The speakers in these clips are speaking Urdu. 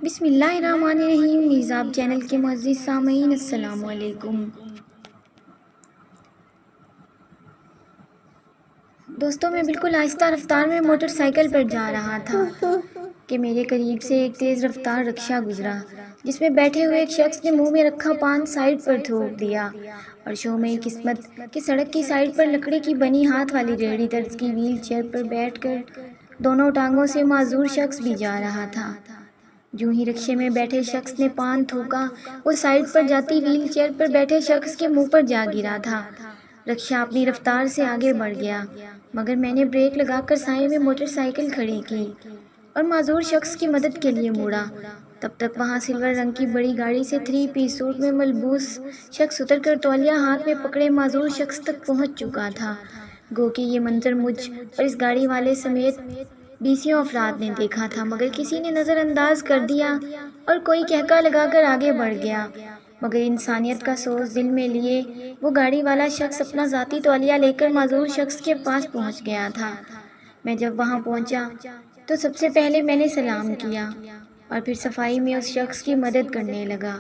بسم اللہ الرحمن الرحیم۔ میزاب چینل کے معزز سامعین السلام علیکم۔ دوستوں، میں بالکل آہستہ رفتار میں موٹر سائیکل پر جا رہا تھا کہ میرے قریب سے ایک تیز رفتار رکشہ گزرا، جس میں بیٹھے ہوئے ایک شخص نے منہ میں رکھا پان سائیڈ پر تھوک دیا اور شومِ قسمت کہ سڑک کی سائیڈ پر لکڑی کی بنی ہاتھ والی ریڑھی طرز کی ویل چیئر پر بیٹھ کر دونوں ٹانگوں سے معذور شخص بھی جا رہا تھا۔ جو ہی رکشے میں بیٹھے شخص نے پان تھوکا، وہ سائیڈ پر جاتی ویل چیئر پر بیٹھے شخص کے منہ پر جا گرا تھا۔ رکشہ اپنی رفتار سے آگے بڑھ گیا، مگر میں نے بریک لگا کر سائے میں موٹر سائیکل کھڑی کی اور معذور شخص کی مدد کے لیے موڑا۔ تب تک وہاں سلور رنگ کی بڑی گاڑی سے 3 پیس سوٹ میں ملبوس شخص اتر کر تولیہ ہاتھ میں پکڑے معذور شخص تک پہنچ چکا تھا۔ گو کہ یہ منظر مجھ اور اس گاڑی والے سمیت 20 افراد نے دیکھا تھا، مگر کسی نے نظر انداز کر دیا اور کوئی کہکا لگا کر آگے بڑھ گیا۔ مگر انسانیت کا سوز دل میں لیے وہ گاڑی والا شخص اپنا ذاتی تولیہ لے کر معذور شخص کے پاس پہنچ گیا تھا۔ میں جب وہاں پہنچا تو سب سے پہلے میں نے سلام کیا اور پھر صفائی میں اس شخص کی مدد کرنے لگا۔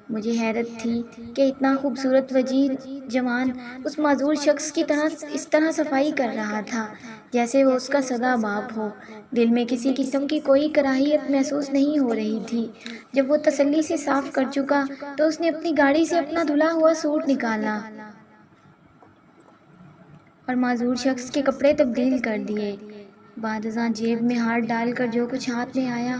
مجھے حیرت تھی کہ اتنا خوبصورت وجیح جوان اس معذور شخص کی اس طرح صفائی کر رہا تھا جیسے وہ اس کا سگا باپ ہو۔ دل میں کسی قسم کی کوئی کراہیت محسوس نہیں ہو رہی تھی۔ جب وہ تسلی سے صاف کر چکا تو اس نے اپنی گاڑی سے اپنا دھلا ہوا سوٹ نکالا اور معذور شخص کے کپڑے تبدیل کر دیے۔ بعد ازاں جیب میں ہاتھ ڈال کر جو کچھ ہاتھ میں آیا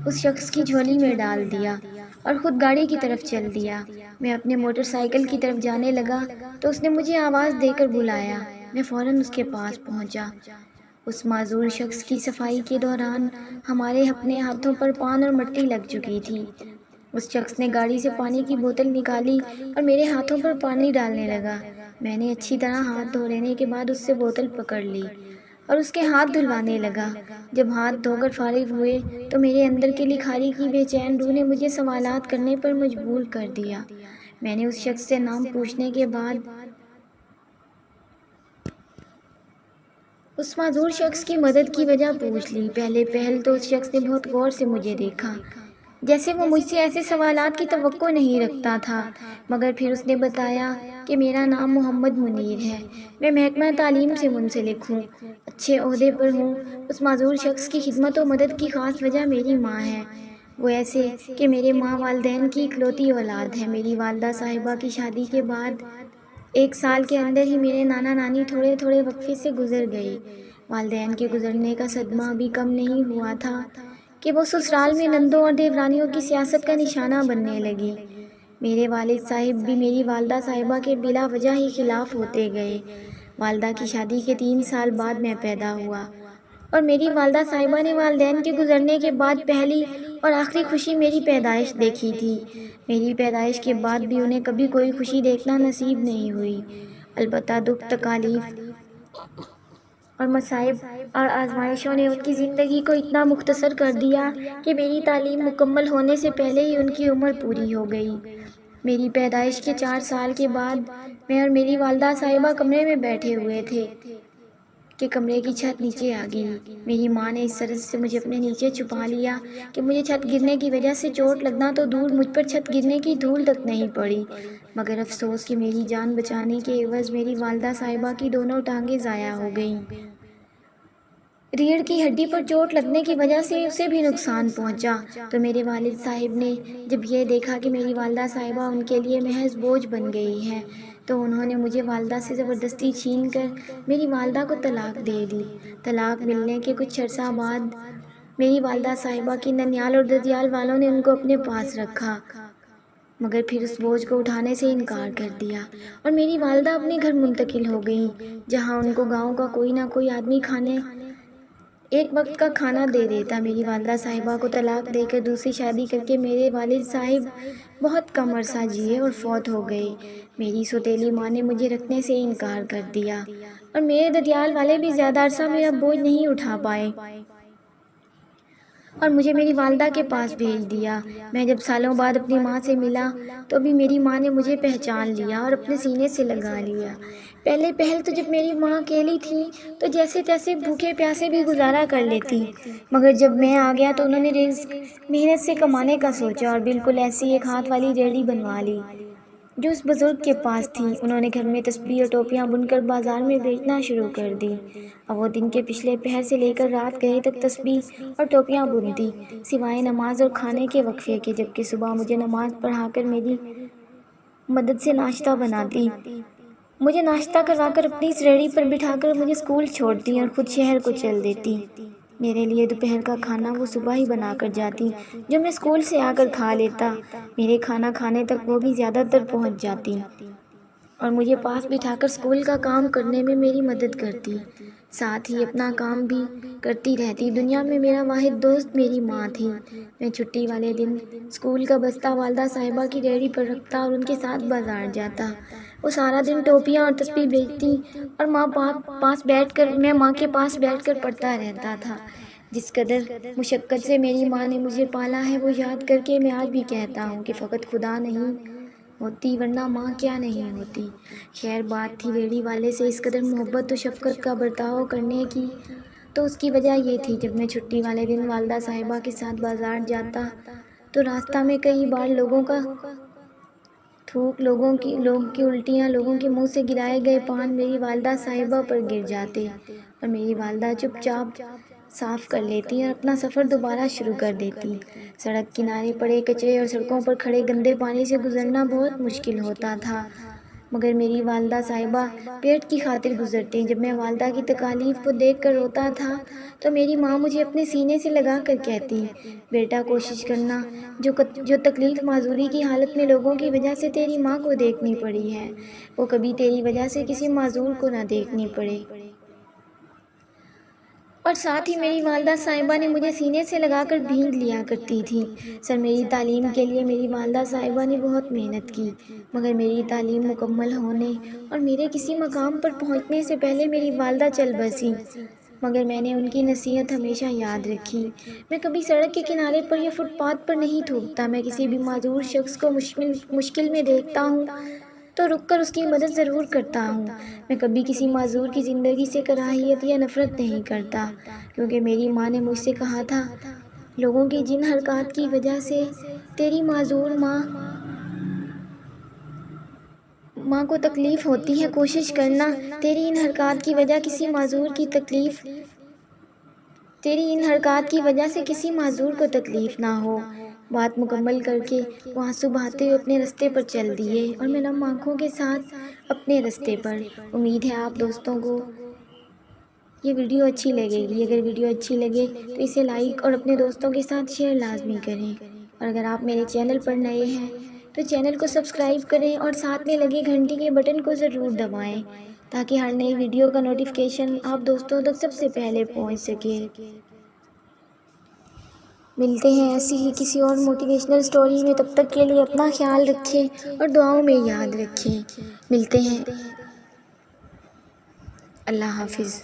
اس شخص کی جھولی میں ڈال دیا اور خود گاڑی کی طرف چل دیا۔ میں اپنے موٹر سائیکل کی طرف جانے لگا تو اس نے مجھے آواز دے کر بلایا۔ میں فوراً اس کے پاس پہنچا۔ اس معذور شخص کی صفائی کے دوران ہمارے اپنے ہاتھوں پر پان اور مٹی لگ چکی تھی۔ اس شخص نے گاڑی سے پانی کی بوتل نکالی اور میرے ہاتھوں پر پانی ڈالنے لگا۔ میں نے اچھی طرح ہاتھ دھو لینے کے بعد اس سے بوتل پکڑ لی اور اس کے ہاتھ دھلوانے لگا۔ جب ہاتھ دھو کر فارغ ہوئے تو میرے اندر کی لکھاری کی بے چین روح نے مجھے سوالات کرنے پر مجبور کر دیا۔ میں نے اس شخص سے نام پوچھنے کے بعد اس معذور شخص کی مدد کی وجہ پوچھ لی۔ پہل تو اس شخص نے بہت غور سے مجھے دیکھا، جیسے وہ مجھ سے ایسے سوالات کی توقع نہیں رکھتا تھا، مگر پھر اس نے بتایا کہ میرا نام محمد منیر ہے، میں محکمہ تعلیم سے منسلک ہوں، اچھے عہدے پر ہوں۔ اس معذور شخص کی خدمت و مدد کی خاص وجہ میری ماں ہے۔ وہ ایسے کہ میرے ماں والدین کی اکلوتی اولاد ہے۔ میری والدہ صاحبہ کی شادی کے بعد 1 سال کے اندر ہی میرے نانا نانی تھوڑے وقفے سے گزر گئی۔ والدین کے گزرنے کا صدمہ ابھی کم نہیں ہوا تھا کہ وہ سسرال میں نندوں اور دیورانیوں کی سیاست کا نشانہ بننے لگی۔ میرے والد صاحب بھی میری والدہ صاحبہ کے بلا وجہ ہی خلاف ہوتے گئے۔ والدہ کی شادی کے 3 سال بعد میں پیدا ہوا اور میری والدہ صاحبہ نے والدین کے گزرنے کے بعد پہلی اور آخری خوشی میری پیدائش دیکھی تھی۔ میری پیدائش کے بعد بھی انہیں کبھی کوئی خوشی دیکھنا نصیب نہیں ہوئی۔ البتہ دکھ، تکالیف اور مصائب اور آزمائشوں نے ان کی زندگی کو اتنا مختصر کر دیا کہ میری تعلیم مکمل ہونے سے پہلے ہی ان کی عمر پوری ہو گئی۔ میری پیدائش کے 4 سال کے بعد میں اور میری والدہ صاحبہ کمرے میں بیٹھے ہوئے تھے کہ کمرے کی چھت نیچے آ گئی۔ میری ماں نے اس طرح سے مجھے اپنے نیچے چھپا لیا کہ مجھے چھت گرنے کی وجہ سے چوٹ لگنا تو دور، مجھ پر چھت گرنے کی دھول تک نہیں پڑی۔ مگر افسوس کہ میری جان بچانے کے عوض میری والدہ صاحبہ کی دونوں ٹانگیں ضائع ہو گئیں۔ ریڑھ کی ہڈی پر چوٹ لگنے کی وجہ سے اسے بھی نقصان پہنچا۔ تو میرے والد صاحب نے جب یہ دیکھا کہ میری والدہ صاحبہ ان کے لیے محض بوجھ بن گئی ہے تو انہوں نے مجھے والدہ سے زبردستی چھین کر میری والدہ کو طلاق دے دی۔ طلاق ملنے کے کچھ عرصہ بعد میری والدہ صاحبہ کی ننیال اور ددیال والوں نے ان کو اپنے پاس رکھا، مگر پھر اس بوجھ کو اٹھانے سے انکار کر دیا اور میری والدہ اپنے گھر منتقل ہو گئیں، جہاں ان کو گاؤں کا کوئی نہ کوئی آدمی ایک وقت کا کھانا دے دیتا۔ میری والدہ صاحبہ کو طلاق دے کر دوسری شادی کر کے میرے والد صاحب بہت کم عرصہ جیے اور فوت ہو گئے۔ میری سوتیلی ماں نے مجھے رکھنے سے انکار کر دیا اور میرے ددیال والے بھی زیادہ عرصہ میرا بوجھ نہیں اٹھا پائے۔ اور مجھے میری والدہ کے پاس بھیج دیا۔ میں جب سالوں بعد اپنی ماں سے ملا تو بھی میری ماں نے مجھے پہچان لیا اور اپنے سینے سے لگا لیا۔ پہلے پہل تو جب میری ماں اکیلی تھی تو جیسے تیسے بھوکے پیاسے بھی گزارا کر لیتی، مگر جب میں آ گیا تو انہوں نے رزق محنت سے کمانے کا سوچا اور بالکل ایسی ایک ہاتھ والی ریڑھی بنوا لی جو اس بزرگ کے پاس تھی۔ انہوں نے گھر میں تسبیح اور ٹوپیاں بن کر بازار میں بیچنا شروع کر دی۔ اب وہ دن کے پچھلے پہر سے لے کر رات گئے تک تسبیح اور ٹوپیاں بنتی، سوائے نماز اور کھانے کے وقفے کے، جبکہ صبح مجھے نماز پڑھا کر میری مدد سے ناشتہ بناتی، مجھے ناشتہ کروا کر اپنی اس ریڑھی پر بٹھا کر مجھے اسکول چھوڑتی اور خود شہر کو چل دیتی۔ میرے لیے دوپہر کا کھانا وہ صبح ہی بنا کر جاتی، جو میں اسکول سے آ کر کھا لیتا۔ میرے کھانا کھانے تک وہ بھی زیادہ تر پہنچ جاتی اور مجھے پاس بٹھا کر اسکول کا کام کرنے میں میری مدد کرتی، ساتھ ہی اپنا کام بھی کرتی رہتی۔ دنیا میں میرا واحد دوست میری ماں تھی۔ میں چھٹی والے دن اسکول کا بستہ والدہ صاحبہ کی ریڑھی پر رکھتا اور ان کے ساتھ بازار جاتا۔ وہ سارا دن ٹوپیاں اور تسبیح بیچتی اور میں ماں کے پاس بیٹھ کر پڑھتا رہتا تھا۔ جس قدر مشقت سے میری ماں نے مجھے پالا ہے وہ یاد کر کے میں آج بھی کہتا ہوں کہ فقط خدا نہیں ہوتی ورنہ ماں کیا نہیں ہوتی۔ خیر بات تھی ریڑھی والے سے اس قدر محبت و شفقت کا برتاؤ کرنے کی، تو اس کی وجہ یہ تھی جب میں چھٹی والے دن والدہ صاحبہ کے ساتھ بازار جاتا تو راستہ میں کئی بار لوگوں کا تھوک، لوگوں کی الٹیاں، لوگوں کے منہ سے گرائے گئے پان میری والدہ صاحبہ پر گر جاتے اور میری والدہ چپ چاپ صاف کر لیتی اور اپنا سفر دوبارہ شروع کر دیتی۔ سڑک کنارے پڑے کچرے اور سڑکوں پر کھڑے گندے پانی سے گزرنا بہت مشکل ہوتا تھا، مگر میری والدہ صاحبہ پیٹ کی خاطر گزرتی۔ جب میں والدہ کی تکالیف کو دیکھ کر روتا تھا تو میری ماں مجھے اپنے سینے سے لگا کر کہتی، بیٹا کوشش کرنا، جو تکلیف معذوری کی حالت میں لوگوں کی وجہ سے تیری ماں کو دیکھنی پڑی ہے، وہ کبھی تیری وجہ سے کسی معذور کو نہ دیکھنی پڑے۔ اور ساتھ ہی میری والدہ صاحبہ نے مجھے سینے سے لگا کر بھینگ لیا کرتی تھی۔ سر میری تعلیم کے لیے میری والدہ صاحبہ نے بہت محنت کی، مگر میری تعلیم مکمل ہونے اور میرے کسی مقام پر پہنچنے سے پہلے میری والدہ چل بسیں، مگر میں نے ان کی نصیحت ہمیشہ یاد رکھی۔ میں کبھی سڑک کے کنارے پر یا فٹ پاتھ پر نہیں تھوکتا۔ میں کسی بھی معذور شخص کو مشکل میں دیکھتا ہوں تو رک کر اس کی مدد ضرور کرتا ہوں۔ میں کبھی کسی معذور کی زندگی سے کراہیت یا نفرت نہیں کرتا، کیونکہ میری ماں نے مجھ سے کہا تھا، لوگوں کی جن حرکات کی وجہ سے تیری معذور ماں کو تکلیف ہوتی ہے، کوشش کرنا تیری ان حرکات کی وجہ سے کسی معذور کو تکلیف نہ ہو۔ بات مکمل کر کے وہ آنسو بہاتے ہوئے اپنے رستے پر چل دیے اور میں نم آنکھوں کے ساتھ اپنے رستے پر۔ امید ہے آپ دوستوں کو یہ ویڈیو اچھی لگے گی۔ اگر ویڈیو اچھی لگے تو اسے لائک اور اپنے دوستوں کے ساتھ شیئر لازمی کریں، اور اگر آپ میرے چینل پر نئے ہیں تو چینل کو سبسکرائب کریں اور ساتھ میں لگے گھنٹی کے بٹن کو ضرور دبائیں تاکہ ہر نئی ویڈیو کا نوٹیفیکیشن آپ دوستوں تک سب سے پہلے پہنچ سکے۔ ملتے ہیں ایسی ہی کسی اور موٹیویشنل سٹوری میں، تب تک کے لیے اپنا خیال رکھیں اور دعاؤں میں یاد رکھیں۔ ملتے ہیں، اللہ حافظ۔